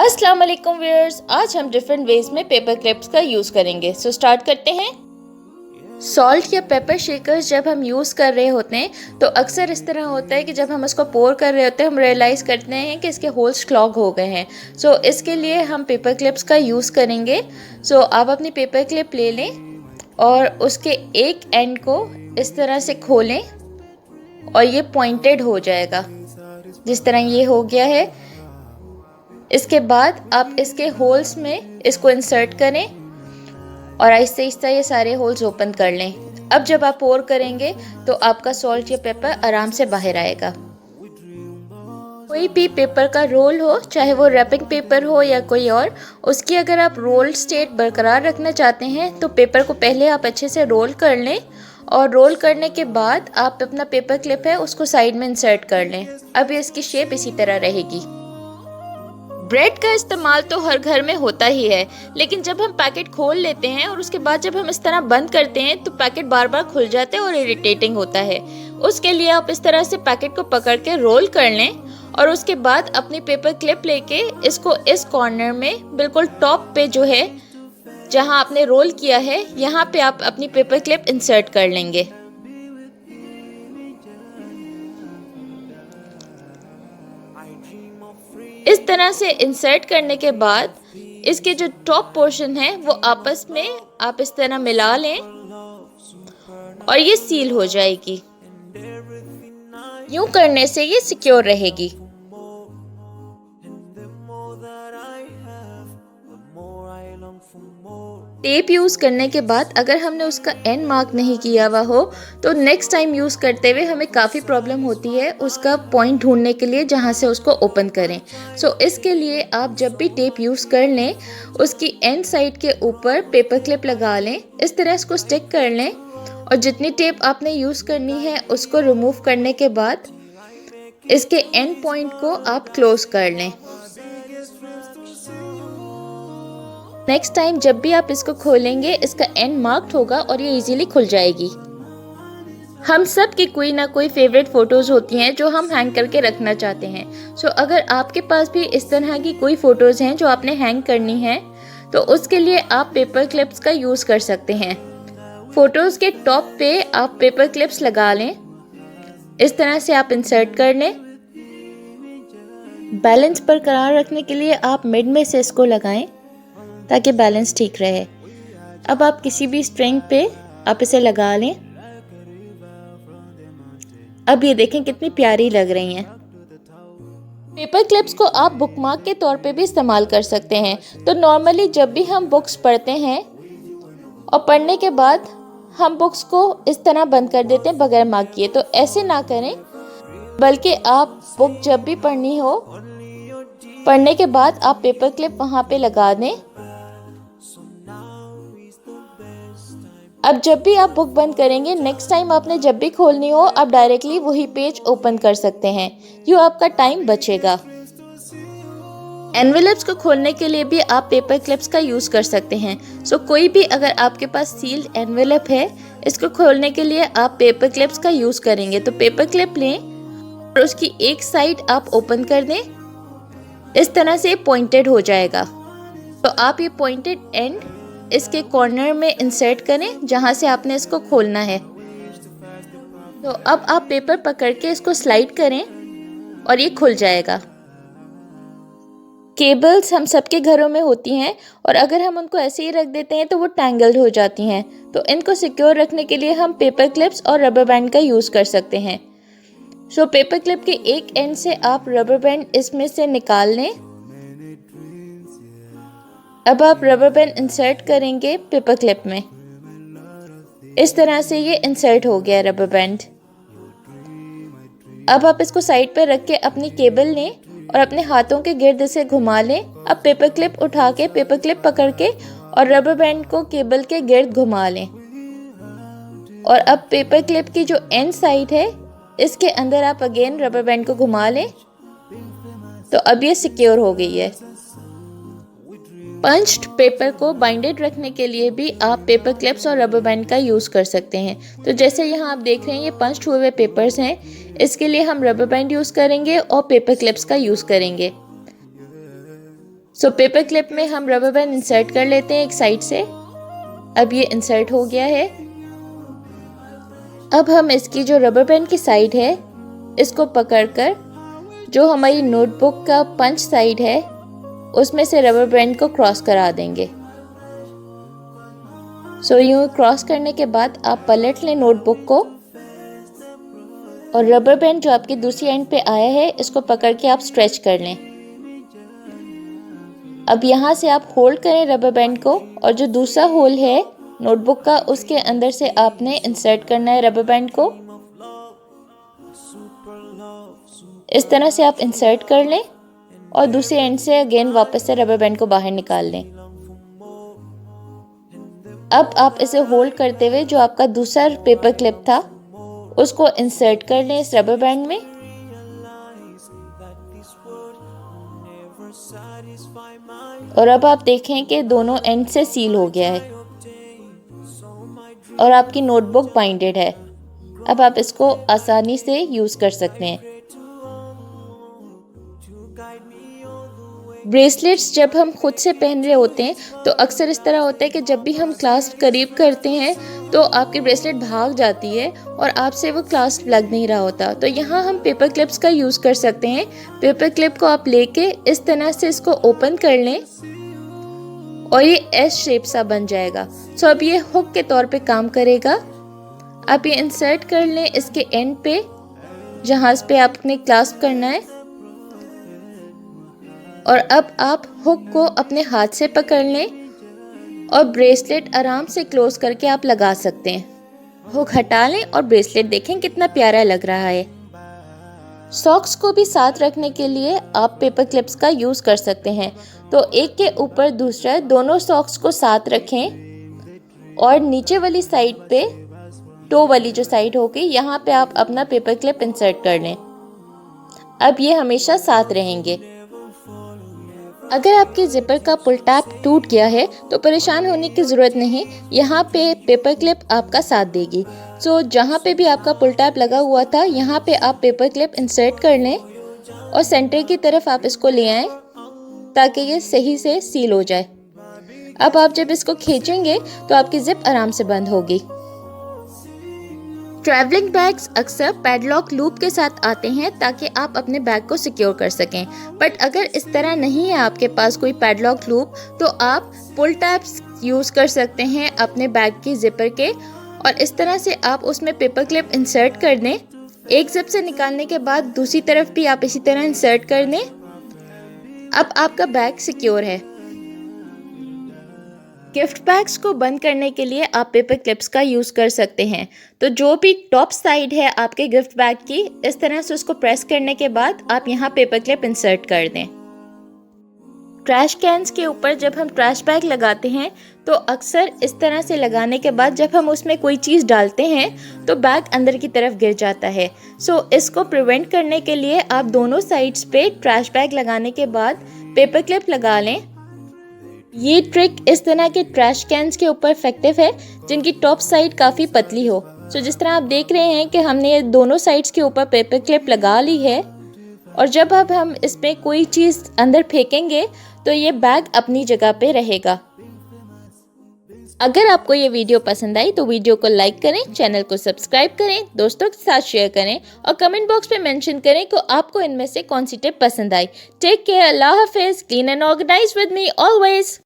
अस्सलाम वालेकुम व्यूअर्स, आज हम डिफरेंट वेज में पेपर क्लिप्स का यूज़ करेंगे। सो स्टार्ट करते हैं। सॉल्ट या पेपर शेकर्स जब हम यूज़ कर रहे होते हैं तो अक्सर इस तरह होता है कि जब हम उसको पोर कर रहे होते हैं हम रियलाइज़ करते हैं कि इसके होल्स क्लॉग हो गए हैं। सो इसके लिए हम पेपर क्लिप्स का यूज़ करेंगे। सो आप अपनी पेपर क्लिप ले लें और उसके एक एंड को इस तरह से खोलें और ये पॉइंटेड हो जाएगा, जिस तरह ये हो गया है। इसके बाद आप इसके होल्स में इसको इंसर्ट करें और आहिस्ता आहिस्ता ये सारे होल्स ओपन कर लें। अब जब आप पोर करेंगे तो आपका सॉल्ट या पेपर आराम से बाहर आएगा। कोई भी पेपर का रोल हो, चाहे वो रैपिंग पेपर हो या कोई और, उसकी अगर आप रोल स्टेट बरकरार रखना चाहते हैं तो पेपर को पहले आप अच्छे से रोल कर लें और रोल करने के बाद आप अपना पेपर क्लिप है उसको साइड में इंसर्ट कर लें। अब इसकी शेप इसी तरह रहेगी। ब्रेड का इस्तेमाल तो हर घर में होता ही है, लेकिन जब हम पैकेट खोल लेते हैं और उसके बाद जब हम इस तरह बंद करते हैं तो पैकेट बार बार खुल जाते हैं और इरिटेटिंग होता है। उसके लिए आप इस तरह से पैकेट को पकड़ के रोल कर लें और उसके बाद अपनी पेपर क्लिप लेके इसको इस कॉर्नर में बिल्कुल टॉप पे जो है जहां आपने रोल किया है यहाँ पे आप अपनी पेपर क्लिप इंसर्ट कर लेंगे। इस तरह से इंसर्ट करने के बाद इसके जो टॉप पोर्शन है वो आपस में आप इस तरह मिला लें और ये सील हो जाएगी। यूं करने से ये सिक्योर रहेगी। टेप यूज़ करने के बाद अगर हमने उसका एंड मार्क नहीं किया हुआ हो तो नेक्स्ट टाइम यूज़ करते हुए हमें काफ़ी प्रॉब्लम होती है उसका पॉइंट ढूंढने के लिए जहां से उसको ओपन करें। सो इसके लिए आप जब भी टेप यूज़ कर लें उसकी एंड साइड के ऊपर पेपर क्लिप लगा लें, इस तरह इसको स्टिक कर लें और जितनी टेप आपने यूज़ करनी है उसको रिमूव करने के बाद इसके एंड पॉइंट को आप क्लोज कर लें। नेक्स्ट टाइम जब भी आप इसको खोलेंगे इसका एंड मार्क्ड होगा और ये इजीली खुल जाएगी। हम सब की कोई ना कोई फेवरेट फ़ोटोज़ होती हैं जो हम हैंग करके रखना चाहते हैं। सो अगर आपके पास भी इस तरह की कोई फ़ोटोज़ हैं जो आपने हैंग करनी है तो उसके लिए आप पेपर क्लिप्स का यूज़ कर सकते हैं। फ़ोटोज़ के टॉप पे आप पेपर क्लिप्स लगा लें, इस तरह से आप इंसर्ट कर लें। बैलेंस बरकरार रखने के लिए आप मिड में से इसको लगाएं ताकि बैलेंस ठीक रहे। अब आप किसी भी स्ट्रिंग पे आप इसे लगा लें। अब ये देखें कितनी प्यारी लग रही हैं। पेपर क्लिप्स को आप बुकमार्क के तौर पे भी इस्तेमाल कर सकते हैं। तो नॉर्मली जब भी हम बुक्स पढ़ते हैं और पढ़ने के बाद हम बुक्स को इस तरह बंद कर देते हैं बगैर मार्क किए, तो ऐसे ना करें, बल्कि आप बुक जब भी पढ़नी हो पढ़ने के बाद आप पेपर क्लिप वहाँ पे लगा दें। अब जब भी आप बुक बंद करेंगे नेक्स्ट टाइम आपने जब भी खोलनी हो आप डायरेक्टली वही पेज ओपन कर सकते हैं। यूँ आपका टाइम बचेगा। एनवेलप्स को खोलने के लिए भी आप पेपर क्लिप्स का यूज़ कर सकते हैं। सो कोई भी अगर आपके पास सील्ड एनवेलप है इसको खोलने के लिए आप पेपर क्लिप्स का यूज़ करेंगे। तो पेपर क्लिप लें और उसकी एक साइड आप ओपन कर दें, इस तरह से पॉइंटेड हो जाएगा। तो आप ये पॉइंटेड एंड इसके कॉर्नर में इंसर्ट करें जहां से आपने इसको खोलना है। तो अब आप पेपर पकड़ के इसको स्लाइड करें और ये खुल जाएगा। केबल्स हम सबके घरों में होती हैं और अगर हम उनको ऐसे ही रख देते हैं तो वो टैंगल्ड हो जाती हैं। तो इनको सिक्योर रखने के लिए हम पेपर क्लिप्स और रबर बैंड का यूज़ कर सकते हैं। सो पेपर क्लिप के एक एंड से आप रबर बैंड इसमें से निकाल लें। अब आप रबर बैंड इंसर्ट करेंगे पेपर क्लिप में, इस तरह से ये इंसर्ट हो गया रबर बैंड। अब आप इसको साइड पर रख के अपनी केबल लें और अपने हाथों के गिर्द से घुमा लें। अब पेपर क्लिप उठा के पेपर क्लिप पकड़ के और रबर बैंड को केबल के गिर्द घुमा लें और अब पेपर क्लिप की जो एंड साइड है इसके अंदर आप अगेन रबर बैंड को घुमा लें। तो अब ये सिक्योर हो गई है। पंच्ड पेपर को बाइंडेड रखने के लिए भी आप पेपर क्लिप्स और रबर बैंड का यूज़ कर सकते हैं। तो जैसे यहाँ आप देख रहे हैं ये पंच्ड हुए पेपर्स हैं, इसके लिए हम रबर बैंड यूज़ करेंगे और पेपर क्लिप्स का यूज़ करेंगे। सो पेपर क्लिप में हम रबर बैंड इंसर्ट कर लेते हैं एक साइड से। अब ये इंसर्ट हो गया है। अब हम इसकी जो रबर बैंड की साइड है इसको पकड़कर जो हमारी नोटबुक का पंच साइड है उसमें से रबर बैंड को क्रॉस करा देंगे। सो यूं क्रॉस करने के बाद आप पलट लें नोटबुक को और रबर बैंड जो आपकी दूसरी एंड पे आया है इसको पकड़ के आप स्ट्रेच कर लें। अब यहाँ से आप होल्ड करें रबर बैंड को और जो दूसरा होल है नोटबुक का उसके अंदर से आपने इंसर्ट करना है रबर बैंड को। इस तरह से आप इंसर्ट कर लें और दूसरे एंड से अगेन वापस से रबर बैंड को बाहर निकाल लें। अब आप इसे होल्ड करते हुए जो आपका दूसरा पेपर क्लिप था उसको इंसर्ट कर लें इस रबर बैंड में। और अब आप देखें कि दोनों एंड से सील हो गया है और आपकी नोटबुक बाइंडेड है। अब आप इसको आसानी से यूज कर सकते हैं। ब्रेसलेट्स जब हम खुद से पहन रहे होते हैं तो अक्सर इस तरह होता है कि जब भी हम क्लास करीब करते हैं तो आपकी ब्रेसलेट भाग जाती है और आपसे वो क्लास लग नहीं रहा होता। तो यहाँ हम पेपर क्लिप्स का यूज़ कर सकते हैं। पेपर क्लिप को आप लेके इस तरह से इसको ओपन कर लें और ये एस शेप सा बन जाएगा। सो अब ये हुक के तौर पे काम करेगा। आप ये इंसर्ट कर लें इसके एंड पे जहाँ पे आपने क्लास्प करना है और अब आप हुक को अपने हाथ से पकड़ लें और ब्रेसलेट आराम से क्लोज करके आप लगा सकते हैं। हुक हटा लें और ब्रेसलेट देखें कितना प्यारा लग रहा है। सॉक्स को भी साथ रखने के लिए आप पेपर क्लिप्स का यूज़ कर सकते हैं। तो एक के ऊपर दूसरा दोनों सॉक्स को साथ रखें और नीचे वाली साइड पे टो वाली जो साइड होगी यहाँ पे आप अपना पेपर क्लिप इंसर्ट कर लें। अब ये हमेशा साथ रहेंगे। अगर आपके जिपर का पुल टैप टूट गया है तो परेशान होने की ज़रूरत नहीं, यहाँ पे पेपर क्लिप आपका साथ देगी। सो जहाँ पे भी आपका पुल टैप लगा हुआ था यहाँ पे आप पेपर क्लिप इंसर्ट कर लें और सेंटर की तरफ आप इसको ले आएँ ताकि ये सही से सील हो जाए। अब आप जब इसको खींचेंगे तो आपकी जिप आराम से बंद होगी। ट्रैवलिंग बैग्स अक्सर पैडलॉक लूप के साथ आते हैं ताकि आप अपने बैग को सिक्योर कर सकें। बट अगर इस तरह नहीं है आपके पास कोई पैडलॉक लूप तो आप पुल टैप्स यूज़ कर सकते हैं अपने बैग की जिपर के और इस तरह से आप उसमें पेपर क्लिप इंसर्ट कर दें। एक जिप से निकालने के बाद दूसरी तरफ भी आप इसी तरह इंसर्ट कर दें। अब आपका बैग सिक्योर है। गिफ्ट बैग्स को बंद करने के लिए आप पेपर क्लिप्स का यूज़ कर सकते हैं। तो जो भी टॉप साइड है आपके गिफ्ट बैग की इस तरह से उसको प्रेस करने के बाद आप यहाँ पेपर क्लिप इंसर्ट कर दें। ट्रैश कैन्स के ऊपर जब हम ट्रैश बैग लगाते हैं तो अक्सर इस तरह से लगाने के बाद जब हम उसमें कोई चीज़ डालते हैं तो बैग अंदर की तरफ गिर जाता है। सो इसको प्रिवेंट करने के लिए आप दोनों साइड्स पे ट्रैश बैग लगाने के बाद पेपर क्लिप लगा लें। ये ट्रिक इस तरह के ट्रैश कैन्स के ऊपर इफेक्टिव है जिनकी टॉप साइड काफ़ी पतली हो। सो जिस तरह आप देख रहे हैं कि हमने दोनों साइड्स के ऊपर पेपर क्लिप लगा ली है और जब अब हम इसमें कोई चीज़ अंदर फेंकेंगे तो ये बैग अपनी जगह पे रहेगा। अगर आपको ये वीडियो पसंद आई तो वीडियो को लाइक करें, चैनल को सब्सक्राइब करें, दोस्तों के साथ शेयर करें और कमेंट बॉक्स में मेंशन करें कि आपको इनमें से कौन सी टिप पसंद आई। टेक केयर, अल्लाह हाफिज़, clean and organise with me always.